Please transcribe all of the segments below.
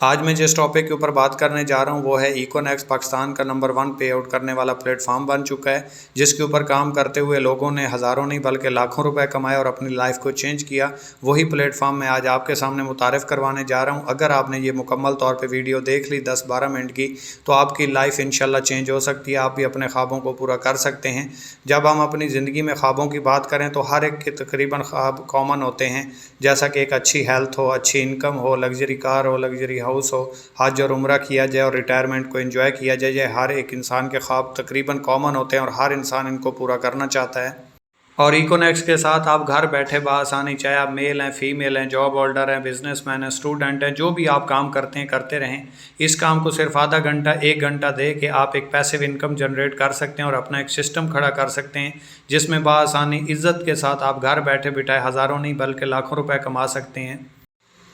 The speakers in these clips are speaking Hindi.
आज मैं जिस टॉपिक के ऊपर बात करने जा रहा हूँ वो है इकोनेक्स पाकिस्तान का नंबर 1 पे आउट करने वाला प्लेटफॉर्म बन चुका है, जिसके ऊपर काम करते हुए लोगों ने हज़ारों नहीं बल्कि लाखों रुपए कमाए और अपनी लाइफ को चेंज किया। वही प्लेटफॉर्म मैं आज आपके सामने मुतारिफ़ करवाने जा रहा हूँ। अगर आपने ये मुकम्मल तौर पर वीडियो देख ली 10-12 मिनट की, तो आपकी लाइफ इंशाल्लाह चेंज हो सकती है। आप भी अपने ख्वाबों को पूरा कर सकते हैं। जब हम अपनी ज़िंदगी में ख्वाबों की बात करें तो हर एक के तकरीबन ख्वाब कॉमन होते हैं, जैसा कि एक अच्छी हेल्थ हो, अच्छी इनकम हो, लग्जरी कार हो, लग्जरी हाउस हो, हज और उम्रा किया जाए और रिटायरमेंट को एंजॉय किया जाए। ये हर एक इंसान के ख्वाब तकरीबन कॉमन होते हैं और हर इंसान इनको पूरा करना चाहता है। और इकोनेक्स के साथ आप घर बैठे बासानी, चाहे आप मेल हैं, फीमेल हैं, जॉब होल्डर हैं, बिजनेसमैन हैं, स्टूडेंट हैं, जो भी आप काम करते हैं करते रहें। इस काम को सिर्फ आधा घंटा 1 घंटा दे के आप एक पैसिव इनकम जनरेट कर सकते हैं और अपना एक सिस्टम खड़ा कर सकते हैं, जिसमें बासानी इज़्ज़त के साथ आप घर बैठे बिठाए हज़ारों नहीं बल्कि लाखों रुपए कमा सकते हैं।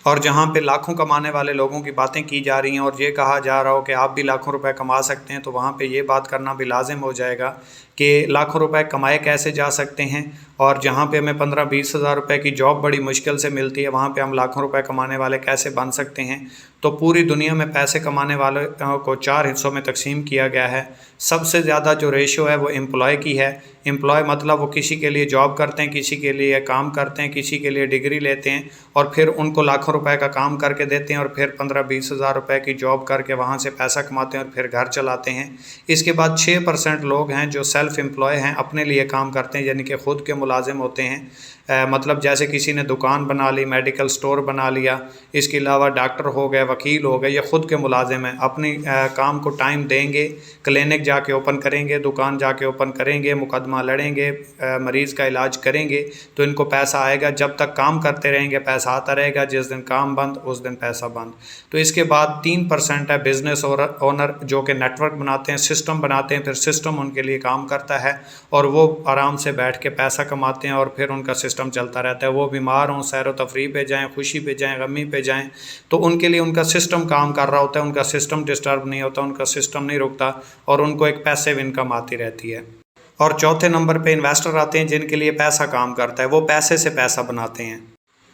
और जहाँ पे लाखों कमाने वाले लोगों की बातें की जा रही हैं और ये कहा जा रहा हो कि आप भी लाखों रुपए कमा सकते हैं, तो वहाँ पे ये बात करना भी लाजिम हो जाएगा कि लाखों रुपए कमाए कैसे जा सकते हैं। और जहाँ पे हमें 15-20 हज़ार रुपये की जॉब बड़ी मुश्किल से मिलती है, वहाँ पे हम लाखों रुपए कमाने वाले कैसे बन सकते हैं। तो पूरी दुनिया में पैसे कमाने वालों को 4 हिस्सों में तकसीम किया गया है। सबसे ज़्यादा जो रेशो है वो एम्प्लॉय की है। एम्प्लॉय मतलब वो किसी के लिए जॉब करते हैं, किसी के लिए काम करते हैं, किसी के लिए डिग्री लेते हैं और फिर उनको लाखों रुपए का काम करके देते हैं और फिर 15-20 हज़ार रुपये की जॉब करके वहाँ से पैसा कमाते हैं और फिर घर चलाते हैं। इसके बाद 6% लोग हैं जो सेल्फ एम्प्लॉय हैं, अपने लिए काम करते हैं, यानी कि ख़ुद के मुलाजिम होते हैं। मतलब जैसे किसी ने दुकान बना ली, मेडिकल स्टोर बना लिया, इसके अलावा डॉक्टर हो गए, वकील हो गए, ये ख़ुद के मुलाजिम हैं। अपनी काम को टाइम देंगे, क्लिनिक जाके ओपन करेंगे, दुकान जाके ओपन करेंगे, मुकदमा लड़ेंगे, मरीज़ का इलाज करेंगे, तो इनको पैसा आएगा। जब तक काम करते रहेंगे पैसा आता रहेगा, जिस दिन काम बंद उस दिन पैसा बंद। तो इसके बाद 3% है बिज़नेस ओनर, जो कि नेटवर्क बनाते हैं, सिस्टम बनाते हैं, फिर सिस्टम उनके लिए काम करता है और वो आराम से बैठ के पैसा कमाते हैं और फिर उनका सिस्टम चलता रहता है। वो बीमार हों, सैर व तफरीह पे जाएँ, खुशी पे जाएँ, गमी पे जाएँ, तो उनके लिए उनका सिस्टम काम कर रहा होता है, उनका सिस्टम डिस्टर्ब नहीं होता, उनका सिस्टम नहीं रुकता और उनको एक पैसिव इनकम आती रहती है। और चौथे नंबर पे इन्वेस्टर आते हैं, जिनके लिए पैसा काम करता है, वो पैसे से पैसा बनाते हैं।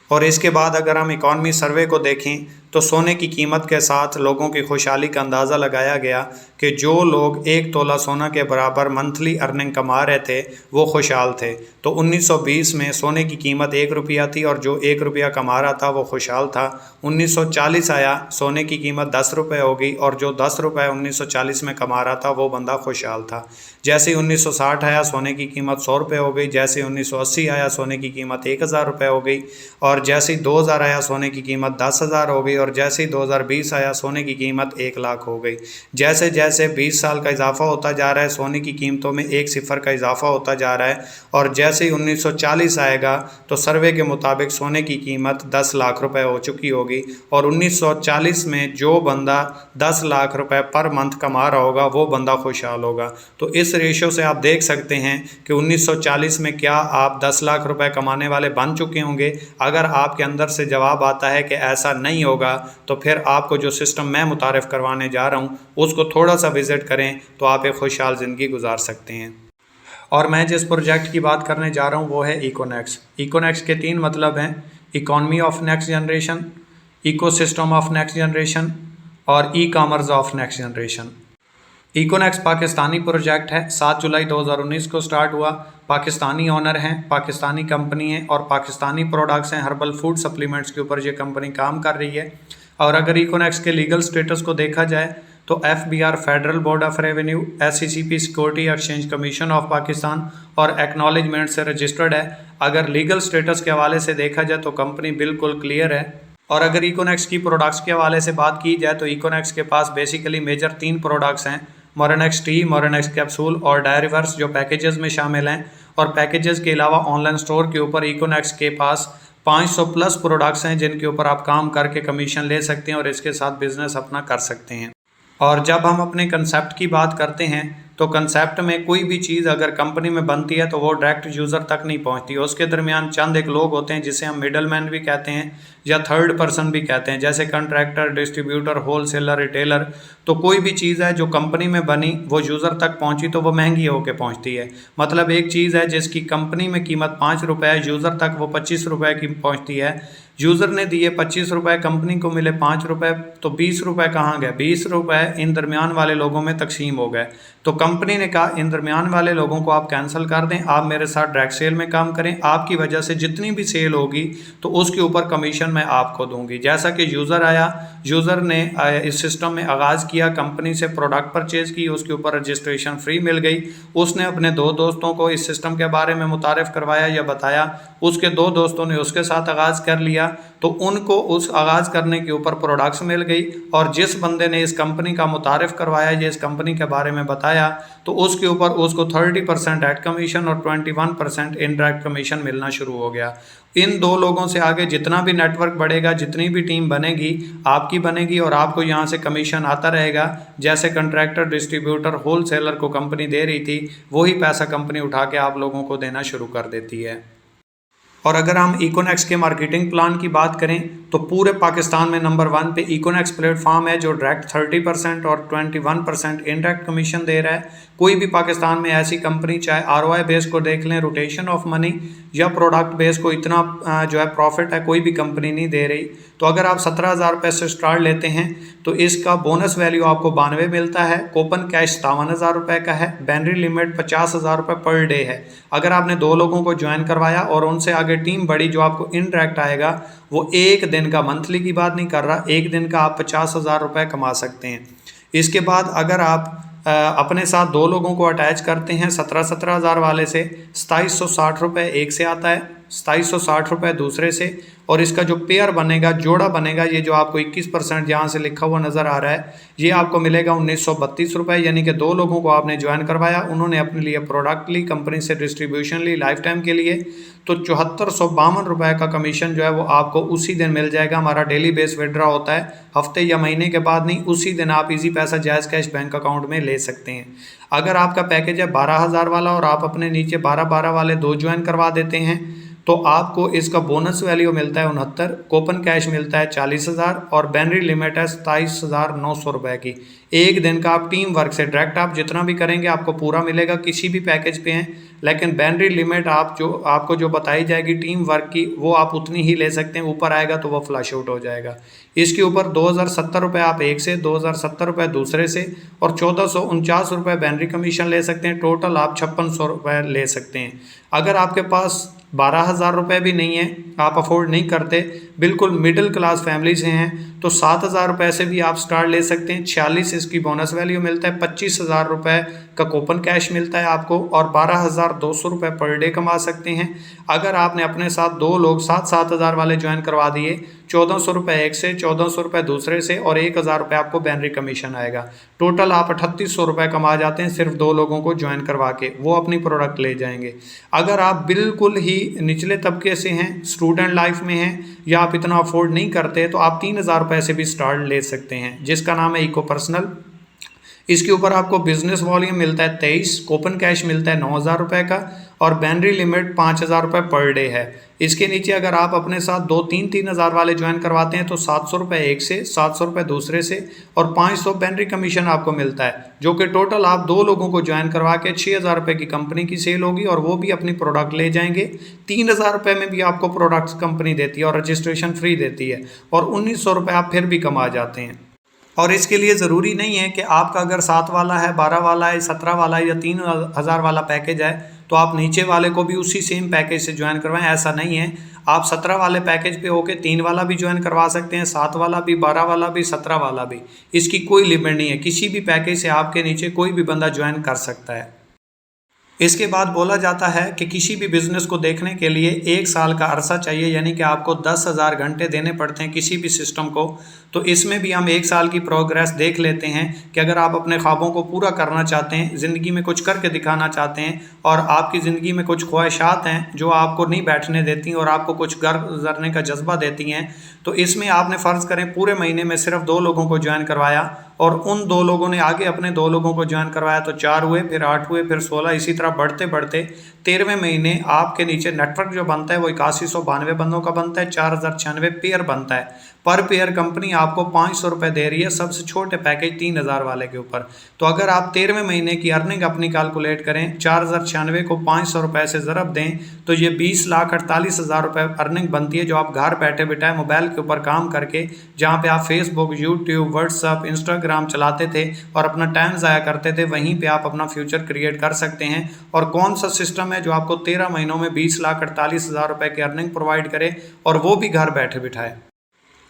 और इसके बाद अगर हम इकॉनमी सर्वे को देखें तो सोने की कीमत के साथ लोगों की खुशहाली का अंदाज़ा लगाया गया कि जो लोग 1 तोला सोना के बराबर मंथली अर्निंग कमा रहे थे वो खुशहाल थे। तो 1920 में सोने की कीमत 1 रुपया थी और जो 1 रुपया कमा रहा था वो खुशहाल था। 1940 आया, सोने की कीमत 10 रुपये हो गई और जो 10 रुपये 1940 में कमा रहा था वो बंदा खुशहाल था। जैसे ही 1960 आया, सोने की कीमत 100 रुपये हो गई। जैसे 1980 आया, सोने की कीमत 1000 रुपये हो गई। और जैसे ही 2000 आया, सोने की कीमत 10,000 हो गई। और जैसे ही 2020 आया, सोने की कीमत 1 लाख हो गई। जैसे जैसे 20 साल का इजाफा होता जा रहा है, सोने की कीमतों में 1 सिफर का इजाफा होता जा रहा है। और जैसे ही 1940 आएगा तो सर्वे के मुताबिक सोने की कीमत 10 लाख रुपए हो चुकी होगी। और 1940 में जो बंदा 10 लाख रुपए पर मंथ कमा रहा होगा वो बंदा खुशहाल होगा। तो इस रेशो से आप देख सकते हैं कि 1940 में क्या आप 10 लाख रुपए कमाने वाले बन चुके होंगे। अगर आपके अंदर से जवाब आता है कि ऐसा नहीं होगा, तो फिर आपको जो सिस्टम मैं मुतारिफ़ करवाने जा रहा हूँ उसको थोड़ा सा विज़िट करें तो आप एक खुशहाल ज़िंदगी गुजार सकते हैं। और मैं जिस प्रोजेक्ट की बात करने जा रहा हूँ वो है इकोनेक्स। इकोनेक्स के 3 मतलब हैं: economy of next generation, ecosystem of next generation और e commerce of next generation. Econex Pakistani project है। 7 जुलाई 2019 को स्टार्ट हुआ। पाकिस्तानी ओनर हैं, पाकिस्तानी कंपनी है और पाकिस्तानी प्रोडक्ट्स हैं। हर्बल फूड सप्लीमेंट्स के ऊपर ये कंपनी काम कर रही है। और अगर इकोनेक्स के लीगल स्टेटस को देखा जाए तो FBR federal board of revenue, SCCP security exchange commission of Pakistan और एक्नॉलेजमेंट से रजिस्टर्ड है। अगर लीगल स्टेटस के हवाले से देखा जाए तो कंपनी बिल्कुल क्लियर है। और अगर इकोनेक्स की प्रोडक्ट्स के हवाले से बात की जाए तो इकोनेक्स के पास बेसिकली मेजर 3 प्रोडक्ट्स हैं: मोरेनेक्स टी, मोरेनेक्स कैप्सूल और डायरीवर्स, जो पैकेजेस में शामिल हैं। और पैकेजेस के अलावा ऑनलाइन स्टोर के ऊपर इकोनेक्स के पास 500 प्लस प्रोडक्ट्स हैं जिनके ऊपर आप काम करके कमीशन ले सकते हैं और इसके साथ बिजनेस अपना कर सकते हैं। और जब हम अपने कंसेप्ट की बात करते हैं तो कंसेप्ट में कोई भी चीज़ अगर कंपनी में बनती है तो वो डायरेक्ट यूज़र तक नहीं पहुंचती, उसके दरमियान चंद एक लोग होते हैं जिसे हम मिडल मैन भी कहते हैं या थर्ड पर्सन भी कहते हैं, जैसे कंट्रैक्टर, डिस्ट्रीब्यूटर, होलसेलर, रिटेलर। तो कोई भी चीज़ है जो कंपनी में बनी वो यूज़र तक पहुंची तो वो महंगी होकर पहुंचती है। मतलब एक चीज़ है जिसकी कंपनी में कीमत 5 रुपये है, यूज़र तक वो 25 रुपये की पहुंचती है। यूज़र ने दिए 25 रुपये, कंपनी को मिले 5 रुपये, तो 20 रुपये कहाँ गए? 20 रुपये इन दरमियान वाले लोगों में तकसीम हो गए। तो कंपनी ने कहा इन दरमियान वाले लोगों को आप कैंसिल कर दें, आप मेरे साथ डायरेक्ट सेल में काम करें, आपकी वजह से जितनी भी सेल होगी तो उसके ऊपर कमीशन मैं आपको दूंगी। जैसा कि यूज़र आया, यूज़र ने इस सिस्टम में आगाज़ किया, कंपनी से प्रोडक्ट परचेज़ की, उसके ऊपर रजिस्ट्रेशन फ्री मिल गई। उसने अपने 2 दोस्तों को इस सिस्टम के बारे में मुतारिफ़ करवाया या बताया, उसके 2 दोस्तों ने उसके साथ आगाज़ कर लिया, तो उनको उस आगाज़ करने के ऊपर प्रोडक्ट्स मिल गई। और जिस बंदे ने इस कंपनी का मुतारिफ़ करवाया या इस कंपनी के बारे में बताया तो उसके ऊपर उसको 30% एड कमीशन और 21% इनडायरेक्ट कमीशन मिलना शुरू हो गया। इन 2 लोगों से आगे जितना भी नेटवर्क बढ़ेगा, जितनी भी टीम बनेगी, आपकी बनेगी और आपको यहाँ से कमीशन आता रहेगा। जैसे कंट्रैक्टर, डिस्ट्रीब्यूटर, होलसेलर को कंपनी दे रही थी, वही पैसा कंपनी उठा के आप लोगों को देना शुरू कर देती है। और अगर हम इकोनेक्स के मार्केटिंग प्लान की बात करें तो पूरे पाकिस्तान में नंबर 1 पे इकोनेक्स प्लेटफॉर्म है जो डायरेक्ट 30% और 21% इनडायरेक्ट कमीशन दे रहा है। कोई भी पाकिस्तान में ऐसी कंपनी, चाहे ROI बेस को देख लें, रोटेशन ऑफ मनी या प्रोडक्ट बेस को, इतना जो है प्रॉफिट है कोई भी कंपनी नहीं दे रही। तो अगर आप 17,000 रुपये से स्टार्ट लेते हैं तो इसका बोनस वैल्यू आपको 92 मिलता है, कूपन कैश 57,000 रुपये का है, बैनरी लिमिट 50,000 रुपये पर डे है। अगर आपने 2 लोगों को ज्वाइन करवाया और उनसे आगे टीम बढ़ी, जो आपको इनडायरेक्ट आएगा वो एक दिन का, मंथली की बात नहीं कर रहा, एक दिन का आप 50,000 रुपये कमा सकते हैं। इसके बाद अगर आप अपने साथ 2 लोगों को अटैच करते हैं 17,000 वाले से, 2760 रुपये एक से आता है, 2760 रुपये दूसरे से, और इसका जो पेयर बनेगा, जोड़ा बनेगा, ये जो आपको 21% यहाँ से लिखा हुआ नज़र आ रहा है, ये आपको मिलेगा 1932 रुपये। यानी कि 2 लोगों को आपने ज्वाइन करवाया, उन्होंने अपने लिए प्रोडक्ट ली, कंपनी से डिस्ट्रीब्यूशन ली लाइफ टाइम के लिए, तो 7452 रुपये का कमीशन जो है वो आपको उसी दिन मिल जाएगा। हमारा डेली बेस विड्रॉ होता है, हफ्ते या महीने के बाद नहीं, उसी दिन आप इजी पैसा जायज़ कैश बैंक अकाउंट में ले सकते हैं। अगर आपका पैकेज है 12,000 वाला और आप अपने नीचे 12-12 वाले 2 ज्वाइन करवा देते हैं तो आपको इसका बोनस वैल्यू मिलता है 69, कूपन कैश मिलता है 40,000 और बैनरी लिमिट है 27,900 रुपये की। एक दिन का आप टीम वर्क से डायरेक्ट आप जितना भी करेंगे आपको पूरा मिलेगा, किसी भी पैकेज पे हैं, लेकिन बैनरी लिमिट आपको जो बताई जाएगी टीम वर्क की, वो आप उतनी ही ले सकते हैं, ऊपर आएगा तो वो फ्लश आउट हो जाएगा। इसके ऊपर 2,070 रुपये आप एक से, 2,070 रुपये दूसरे से और 1,449 रुपये बैनरी कमीशन ले सकते हैं। टोटल आप 5600 रुपये ले सकते हैं। अगर आपके पास 12,000 रुपये भी नहीं है, आप अफोर्ड नहीं करते, बिल्कुल मिडिल क्लास फैमिली से हैं, तो 7,000 रुपये से भी आप स्टार्ट ले सकते हैं। 46 इसकी बोनस वैल्यू मिलता है, 25,000 रुपये का कूपन कैश मिलता है आपको और 12,200 रुपये पर डे कमा सकते हैं। अगर आपने अपने साथ 2 लोग 7,000 वाले ज्वाइन करवा दिए, 1,400 रुपये एक से, 1,400 रुपये दूसरे से और 1,000 रुपये आपको बैनरी कमीशन आएगा। टोटल आप 3,800 रुपये कमा जाते हैं सिर्फ 2 लोगों को ज्वाइन करवा के, वो अपनी प्रोडक्ट ले जाएंगे। अगर आप बिल्कुल ही निचले तबके से हैं, स्टूडेंट लाइफ में हैं या आप इतना अफोर्ड नहीं करते, तो आप 3,000 रुपये से भी स्टार्ट ले सकते हैं, जिसका नाम है इको पर्सनल। इसके ऊपर आपको बिजनेस वॉल्यूम मिलता है 23, कूपन कैश मिलता है 9,000 रुपये का और बैनरी लिमिट 5,000 रुपये पर डे है। इसके नीचे अगर आप अपने साथ 2-3,000 वाले ज्वाइन करवाते हैं तो 700 रुपये एक से, 700 रुपये दूसरे से और 500 बैनरी कमीशन आपको मिलता है, जो कि टोटल आप 2 लोगों को ज्वाइन करवा के 6,000 रुपये की कंपनी की सेल होगी और वो भी अपनी प्रोडक्ट ले जाएंगे। 3,000 रुपये में भी आपको प्रोडक्ट्स कंपनी देती है और रजिस्ट्रेशन फ्री देती है और 1,900 रुपये आप फिर भी कमा जाते हैं। और इसके लिए ज़रूरी नहीं है कि आपका अगर 7 वाला है, 12 वाला है, 17 वाला है या 3,000 वाला पैकेज है तो आप नीचे वाले को भी उसी सेम पैकेज से ज्वाइन करवाएं, ऐसा नहीं है। आप 17 वाले पैकेज पे होके 3 वाला भी ज्वाइन करवा सकते हैं, 7 वाला भी, 12 वाला भी, 17 वाला भी, इसकी कोई लिमिट नहीं है। किसी भी पैकेज से आपके नीचे कोई भी बंदा ज्वाइन कर सकता है। इसके बाद बोला जाता है कि किसी भी बिजनेस को देखने के लिए 1 साल का अरसा चाहिए, यानी कि आपको 10,000 घंटे देने पड़ते हैं किसी भी सिस्टम को। तो इसमें भी हम 1 साल की प्रोग्रेस देख लेते हैं कि अगर आप अपने ख्वाबों को पूरा करना चाहते हैं, ज़िंदगी में कुछ करके दिखाना चाहते हैं और आपकी ज़िंदगी में कुछ ख्वाहिशात हैं जो आपको नहीं बैठने देती और आपको कुछ घर गुजरने का जज्बा देती हैं, तो इसमें आपने फ़र्ज़ करें पूरे महीने में सिर्फ 2 लोगों को ज्वाइन करवाया और उन 2 लोगों ने आगे अपने 2 लोगों को ज्वाइन करवाया, तो 4 हुए, फिर 8 हुए, फिर 16, इसी तरह बढ़ते बढ़ते 13वें महीने आपके नीचे नेटवर्क जो बनता है वो 8192 बंदों का बनता है, 4096 पेयर बनता है। पर पेयर कंपनी आपको 500 रुपये दे रही है सबसे छोटे पैकेज 3000 वाले के ऊपर। तो अगर आप 13वें महीने की अर्निंग अपनी कैलकुलेट करें, 4096 को 500 रुपये से ज़रब दें तो ये 20,48,000 रुपये अर्निंग बनती है, जो आप घर बैठे बिठाए मोबाइल के ऊपर काम करके, जहाँ पे आप फेसबुक, यूट्यूब, व्हाट्सअप, इंस्टाग्राम चलाते थे और अपना टाइम ज़ाया करते थे, वहीं पे आप अपना फ्यूचर क्रिएट कर सकते हैं। और कौन सा सिस्टम है जो आपको 13 महीनों में 20,48,000 रुपये की अर्निंग प्रोवाइड करे और वो भी घर बैठे बिठाए।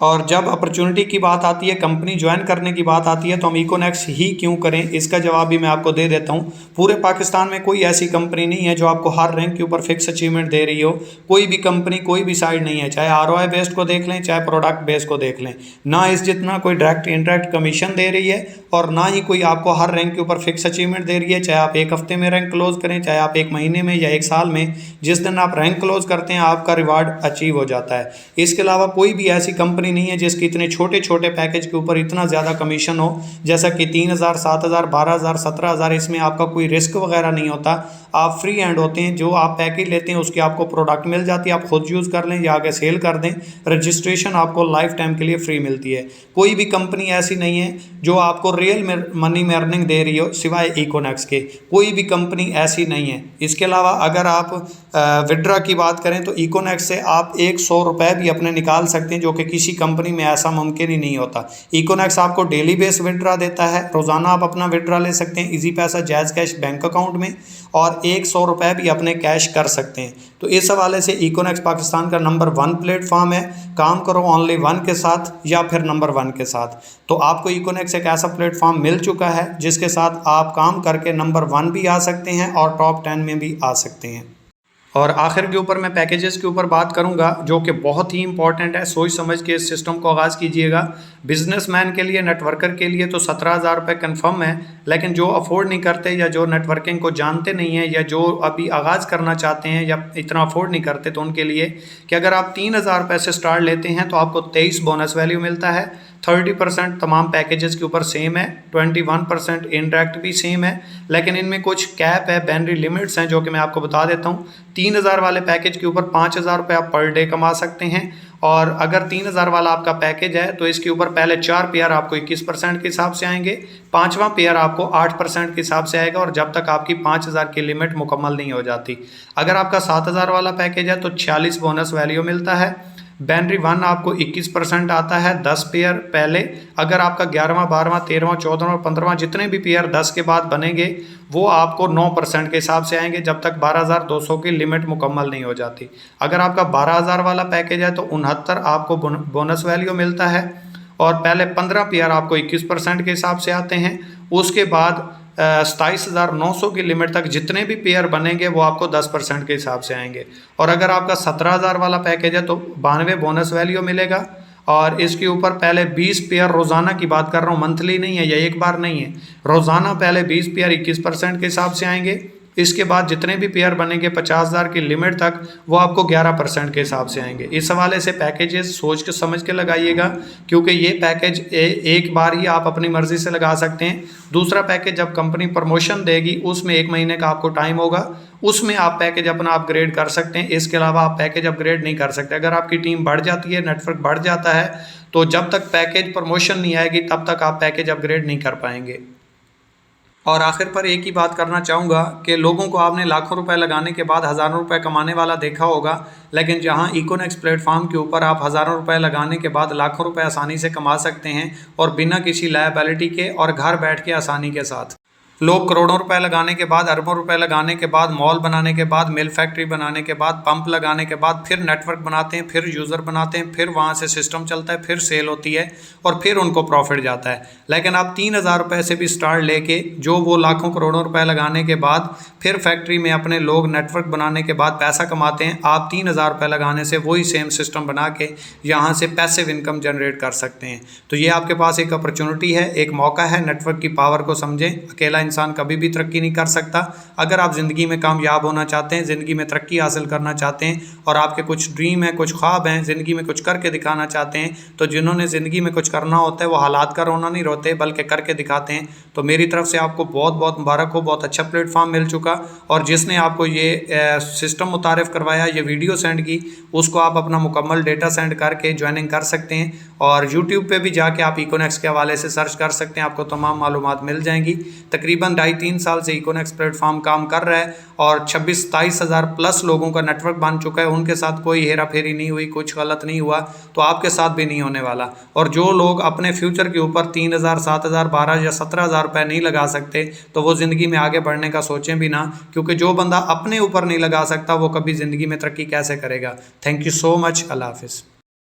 और जब अपॉर्चुनिटी की बात आती है, कंपनी ज्वाइन करने की बात आती है, तो हम इकोनेक्स ही क्यों करें, इसका जवाब भी मैं आपको दे देता हूं। पूरे पाकिस्तान में कोई ऐसी कंपनी नहीं है जो आपको हर रैंक के ऊपर फिक्स अचीवमेंट दे रही हो। कोई भी कंपनी, कोई भी साइड नहीं है, चाहे आरओआई बेस्ड को देख लें, चाहे प्रोडक्ट बेस्ड को देख लें, ना इस जितना कोई डायरेक्ट इंडायरेक्ट कमीशन दे रही है और ना ही कोई आपको हर रैंक के ऊपर फिक्स अचीवमेंट दे रही है। चाहे आप 1 हफ्ते में रैंक क्लोज करें, चाहे आप 1 महीने में या 1 साल में, जिस दिन आप रैंक क्लोज करते हैं आपका रिवार्ड अचीव हो जाता है। इसके अलावा कोई भी ऐसी कंपनी नहीं है जिसकी इतने छोटे छोटे पैकेज के ऊपर इतना ज़्यादा कमीशन हो, जैसा कि 3000, 7000, 12000, 17000। इसमें आपका कोई रिस्क वगैरह नहीं होता, आप फ्री हैंड होते हैं। जो आप पैकेज लेते हैं उसकी आपको प्रोडक्ट मिल जाती है, आप खुद यूज़ कर लें या आगे सेल कर दें। रजिस्ट्रेशन आपको लाइफ टाइम के लिए फ्री मिलती है। कोई भी कंपनी ऐसी नहीं है जो आपको रियल मनी में अर्निंग दे रही हो सिवाय इकोनेक्स के, कोई भी कंपनी ऐसी नहीं है। इसके अलावा अगर आप विड्रा की बात करें तो इकोनेक्स से आप 100 रुपये भी अपने निकाल सकते हैं, जो कि किसी कंपनी में ऐसा मुमकिन ही नहीं होता। इकोनेक्स आपको डेली बेस विड्रा देता है, रोज़ाना आप अपना विड्रा ले सकते हैं इजी पैसा जैज़ कैश बैंक अकाउंट में, और 100 रुपये भी अपने कैश कर सकते हैं। तो इस हवाले से इकोनेक्स पाकिस्तान का नंबर 1 प्लेटफॉर्म है। काम करो ओनली 1 के साथ या फिर नंबर 1 के साथ। तो आपको इकोनेक्स एक ऐसा प्लेटफॉर्म मिल चुका है जिसके साथ आप काम करके नंबर 1 भी आ सकते हैं और टॉप 10 में भी आ सकते हैं। और आखिर के ऊपर मैं पैकेजेस के ऊपर बात करूंगा जो कि बहुत ही इंपॉर्टेंट है। सोच समझ के इस सिस्टम को आगाज़ कीजिएगा। बिजनेसमैन के लिए, नेटवर्कर के लिए तो 17,000 रुपये कन्फर्म है, लेकिन जो अफोर्ड नहीं करते या जो नेटवर्किंग को जानते नहीं हैं या जो अभी आगाज़ करना चाहते हैं या इतना अफोर्ड नहीं करते, तो उनके लिए कि अगर आप 3,000 रुपये से स्टार्ट लेते हैं तो आपको 23 बोनस वैल्यू मिलता है। 30% तमाम पैकेजेस के ऊपर सेम है, 21% इनडायरेक्ट भी सेम है, लेकिन इनमें कुछ कैप है, बाउंड्री लिमिट्स हैं जो कि मैं आपको बता देता हूँ। 3,000 वाले पैकेज के ऊपर 5,000 रुपये आप पर डे कमा सकते हैं, और अगर 3,000 वाला आपका पैकेज है तो इसके ऊपर पहले 4 पेयर आपको 21% के हिसाब से आएंगे, 5वां पेयर आपको 8% के हिसाब से आएगा, और जब तक आपकी 5,000 की लिमिट मुकम्मल नहीं हो जाती। अगर आपका 7,000 वाला पैकेज है तो 46 बोनस वैल्यू मिलता है। बाउंड्री 1 आपको 21% आता है 10 पेयर पहले। अगर आपका 11वां, 12वां, 13वां, 14वां, 15वां जितने भी पेयर 10 के बाद बनेंगे वो आपको 9% के हिसाब से आएंगे, जब तक 12,200 की लिमिट मुकम्मल नहीं हो जाती। अगर आपका 12,000 वाला पैकेज है तो 69 आपको बोनस वैल्यू मिलता है, और पहले 15 पेयर आपको 21% के हिसाब से आते हैं। उसके बाद 27,900 की लिमिट तक जितने भी पेयर बनेंगे वो आपको 10% के हिसाब से आएंगे। और अगर आपका 17,000 वाला पैकेज है तो 92 बोनस वैल्यू मिलेगा, और इसके ऊपर पहले 20 पेयर रोज़ाना की बात कर रहा हूँ, मंथली नहीं है या एक बार नहीं है, रोज़ाना पहले 20 पेयर 21% के हिसाब से आएंगे। इसके बाद जितने भी पेयर बनेंगे 50,000 की लिमिट तक वो आपको 11% के हिसाब से आएंगे। इस हवाले से पैकेजेस सोच के समझ के लगाइएगा, क्योंकि ये पैकेज एक बार ही आप अपनी मर्ज़ी से लगा सकते हैं। दूसरा पैकेज जब कंपनी प्रमोशन देगी उसमें 1 महीने का आपको टाइम होगा, उसमें आप पैकेज अपना अपग्रेड कर सकते हैं। इसके अलावा आप पैकेज अपग्रेड नहीं कर सकते। अगर आपकी टीम बढ़ जाती है, नेटवर्क बढ़ जाता है, तो जब तक पैकेज प्रमोशन नहीं आएगी तब तक आप पैकेज अपग्रेड नहीं कर पाएंगे। और आखिर पर एक ही बात करना चाहूँगा कि लोगों को आपने लाखों रुपए लगाने के बाद हज़ारों रुपए कमाने वाला देखा होगा, लेकिन जहां इकोनेक्स प्लेटफॉर्म के ऊपर आप हज़ारों रुपए लगाने के बाद लाखों रुपए आसानी से कमा सकते हैं, और बिना किसी लायबिलिटी के और घर बैठ के आसानी के साथ। लोग करोड़ों रुपए लगाने के बाद, अरबों रुपए लगाने के बाद, मॉल बनाने के बाद, मिल फैक्ट्री बनाने के बाद, पंप लगाने के बाद फिर नेटवर्क बनाते हैं, फिर यूज़र बनाते हैं, फिर वहाँ से सिस्टम चलता है, फिर सेल होती है और फिर उनको प्रॉफिट जाता है। लेकिन आप 3,000 रुपये से भी स्टार्ट लेके जो वो लाखों करोड़ों रुपए लगाने के बाद फिर फैक्ट्री में अपने लोग नेटवर्क बनाने के बाद पैसा कमाते हैं, आप 3,000 रुपये लगाने से वही सेम सिस्टम बना के यहाँ से पैसिव इनकम जनरेट कर सकते हैं। तो ये आपके पास एक अपॉर्चुनिटी है, एक मौका है, नेटवर्क की पावर को समझें। अकेला इंसान कभी भी तरक्की नहीं कर सकता। अगर आप ज़िंदगी में कामयाब होना चाहते हैं, ज़िंदगी में तरक्की हासिल करना चाहते हैं और आपके कुछ ड्रीम है, कुछ ख्वाब हैं, ज़िंदगी में कुछ करके दिखाना चाहते हैं, तो जिन्होंने ज़िंदगी में कुछ करना होता है वो हालात का रोना नहीं रोते बल्कि करके दिखाते हैं। तो मेरी तरफ से आपको बहुत बहुत मुबारक हो, बहुत अच्छा प्लेटफॉर्म मिल चुका। और जिसने आपको ये सिस्टम मुतारिफ़ करवाया, ये वीडियो सेंड की, उसको आप अपना मुकम्मल डेटा सेंड करके ज्वाइनिंग कर सकते हैं। और यूट्यूब पे भी जाके आप इकोनेक्स के हवाले से सर्च कर सकते हैं, आपको तमाम मालूमात मिल जाएंगी। तकरीबन 2.5-3 साल से इकोनेक्स प्लेटफॉर्म काम कर रहा है और 26-27 हज़ार प्लस लोगों का नेटवर्क बन चुका है। उनके साथ कोई हेरा फेरी नहीं हुई, कुछ गलत नहीं हुआ, तो आपके साथ भी नहीं होने वाला। और जो लोग अपने फ्यूचर के ऊपर 3,000, 7,000, 12 या 17,000 रुपये नहीं लगा सकते, तो वो ज़िंदगी में आगे बढ़ने का सोचें भी ना, क्योंकि जो बंदा अपने ऊपर नहीं लगा सकता वो कभी ज़िंदगी में तरक्की कैसे करेगा। Thank you so much. अल्लाह हाफिज़।